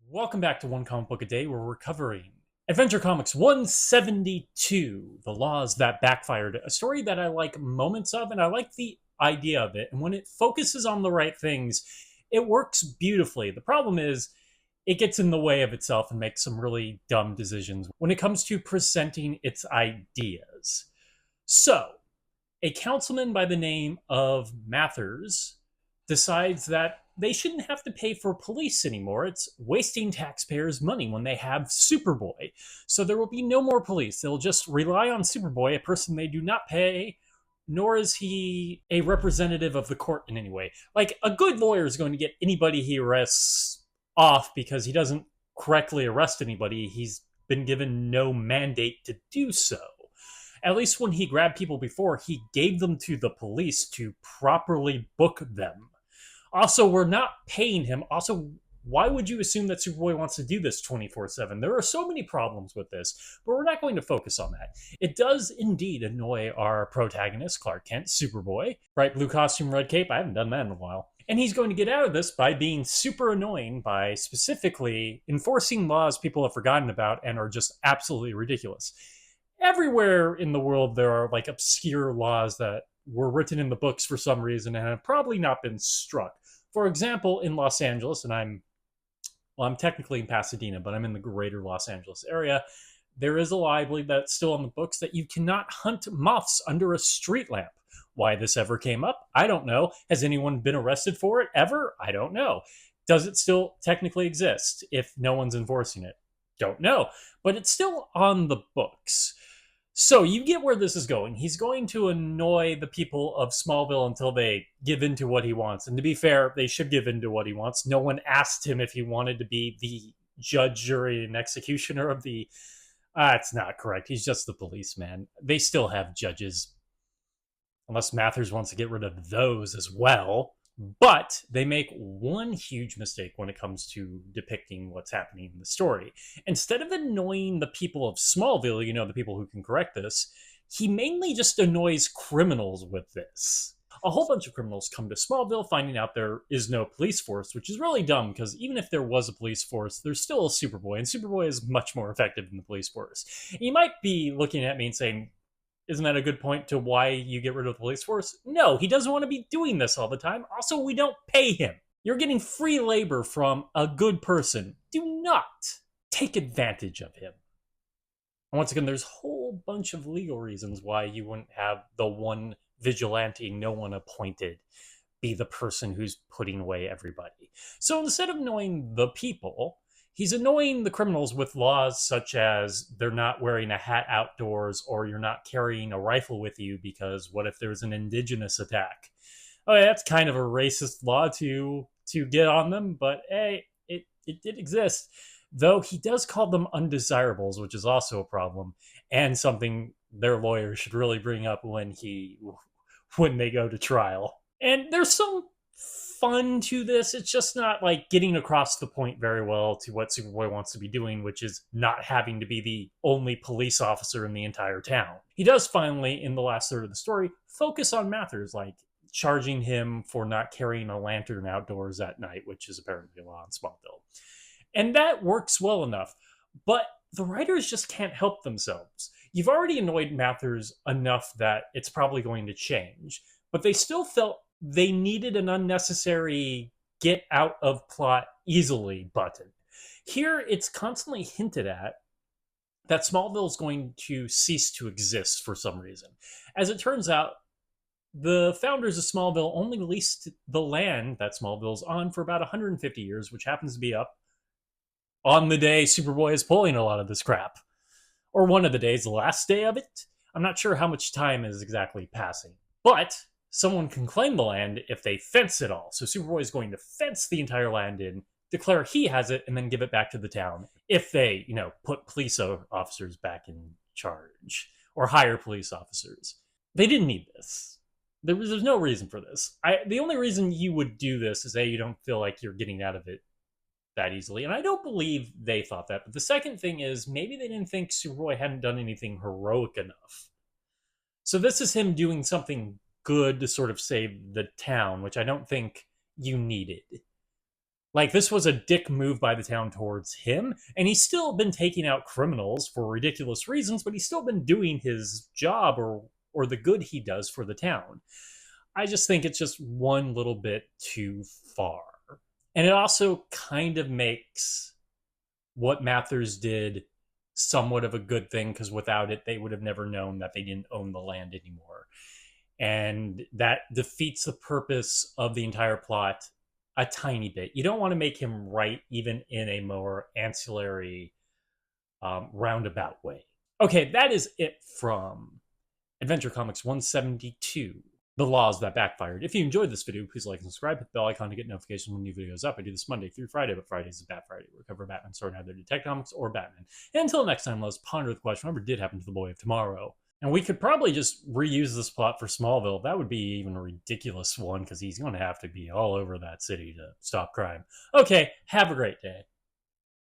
Welcome back to One Comic Book a Day, where we're covering Adventure Comics 172, The Laws That Backfired, a story that I like moments of, and I like the idea of it. And when it focuses on the right things, it works beautifully. The problem is, it gets in the way of itself and makes some really dumb decisions when it comes to presenting its ideas. So, a councilman by the name of Mathers decides that they shouldn't have to pay for police anymore. It's wasting taxpayers' money when they have Superboy. So there will be no more police. They'll just rely on Superboy, a person they do not pay, nor is he a representative of the court in any way. Like, a good lawyer is going to get anybody he arrests off because he doesn't correctly arrest anybody. He's been given no mandate to do so. At least when he grabbed people before, he gave them to the police to properly book them. Also, we're not paying him. Also, why would you assume that Superboy wants to do this 24/7? There are so many problems with this, but we're not going to focus on that. It does indeed annoy our protagonist, Clark Kent, Superboy. Bright blue costume, red cape. I haven't done that in a while. And he's going to get out of this by being super annoying by specifically enforcing laws people have forgotten about and are just absolutely ridiculous. Everywhere in the world, there are like obscure laws that were written in the books for some reason and have probably not been struck. For example, in Los Angeles, and I'm technically in Pasadena, but I'm in the greater Los Angeles area. There is a law, I believe, that's still on the books that you cannot hunt moths under a street lamp. Why this ever came up, I don't know. Has anyone been arrested for it ever? I don't know. Does it still technically exist if no one's enforcing it? Don't know. But it's still on the books. So you get where this is going. He's going to annoy the people of Smallville until they give in to what he wants. And to be fair, they should give in to what he wants. No one asked him if he wanted to be the judge, jury, and executioner of the. It's not correct. He's just the policeman. They still have judges, unless Mathers wants to get rid of those as well. But they make one huge mistake when it comes to depicting what's happening in the story. Instead of annoying the people of Smallville, the people who can correct this, he mainly just annoys criminals with this. A whole bunch of criminals come to Smallville finding out there is no police force, which is really dumb because even if there was a police force, there's still a Superboy, and Superboy is much more effective than the police force. You might be looking at me and saying, isn't that a good point to why you get rid of the police force? No, he doesn't want to be doing this all the time. Also, we don't pay him. You're getting free labor from a good person. Do not take advantage of him. And once again, there's a whole bunch of legal reasons why you wouldn't have the one vigilante no one appointed be the person who's putting away everybody. So instead of annoying the people, he's annoying the criminals with laws such as they're not wearing a hat outdoors or you're not carrying a rifle with you because what if there's an indigenous attack? Oh, yeah, that's kind of a racist law to get on them, but hey, it did exist. Though he does call them undesirables, which is also a problem, and something their lawyer should really bring up when they go to trial. And there's some fun to this. It's just not like getting across the point very well to what Superboy wants to be doing, which is not having to be the only police officer in the entire town. He does finally, in the last third of the story, focus on Mathers, like charging him for not carrying a lantern outdoors at night, which is apparently a law in Smallville. And that works well enough. But the writers just can't help themselves. You've already annoyed Mathers enough that it's probably going to change, but they still felt they needed an unnecessary get out of plot easily button. Here, it's constantly hinted at that Smallville is going to cease to exist for some reason. As it turns out, the founders of Smallville only leased the land that Smallville's on for about 150 years, which happens to be up on the day Superboy is pulling a lot of this crap. Or one of the days, the last day of it. I'm not sure how much time is exactly passing. But someone can claim the land if they fence it all. So Superboy is going to fence the entire land in, declare he has it, and then give it back to the town if they, put police officers back in charge or hire police officers. They didn't need this. There's no reason for this. The only reason you would do this is you don't feel like you're getting out of it that easily. And I don't believe they thought that. But the second thing is maybe they didn't think Superboy hadn't done anything heroic enough. So this is him doing something good to sort of save the town, which I don't think you needed. Like, this was a dick move by the town towards him, and he's still been taking out criminals for ridiculous reasons, but he's still been doing his job or the good he does for the town. I just think it's just one little bit too far. And it also kind of makes what Mathers did somewhat of a good thing, because without it, they would have never known that they didn't own the land anymore. And that defeats the purpose of the entire plot a tiny bit. You don't want to make him right, even in a more ancillary, roundabout way. Okay, that is it from Adventure Comics 172, The Laws That Backfired. If you enjoyed this video, please like and subscribe, hit the bell icon to get notifications when new videos up. I do this Monday through Friday, but Fridays is Bat Friday. We cover Batman starting either Detective Comics or Batman. And until next time, let's ponder the question, whatever did happen to the Boy of Tomorrow. And we could probably just reuse this plot for Smallville. That would be even a ridiculous one, because he's going to have to be all over that city to stop crime. Okay, have a great day.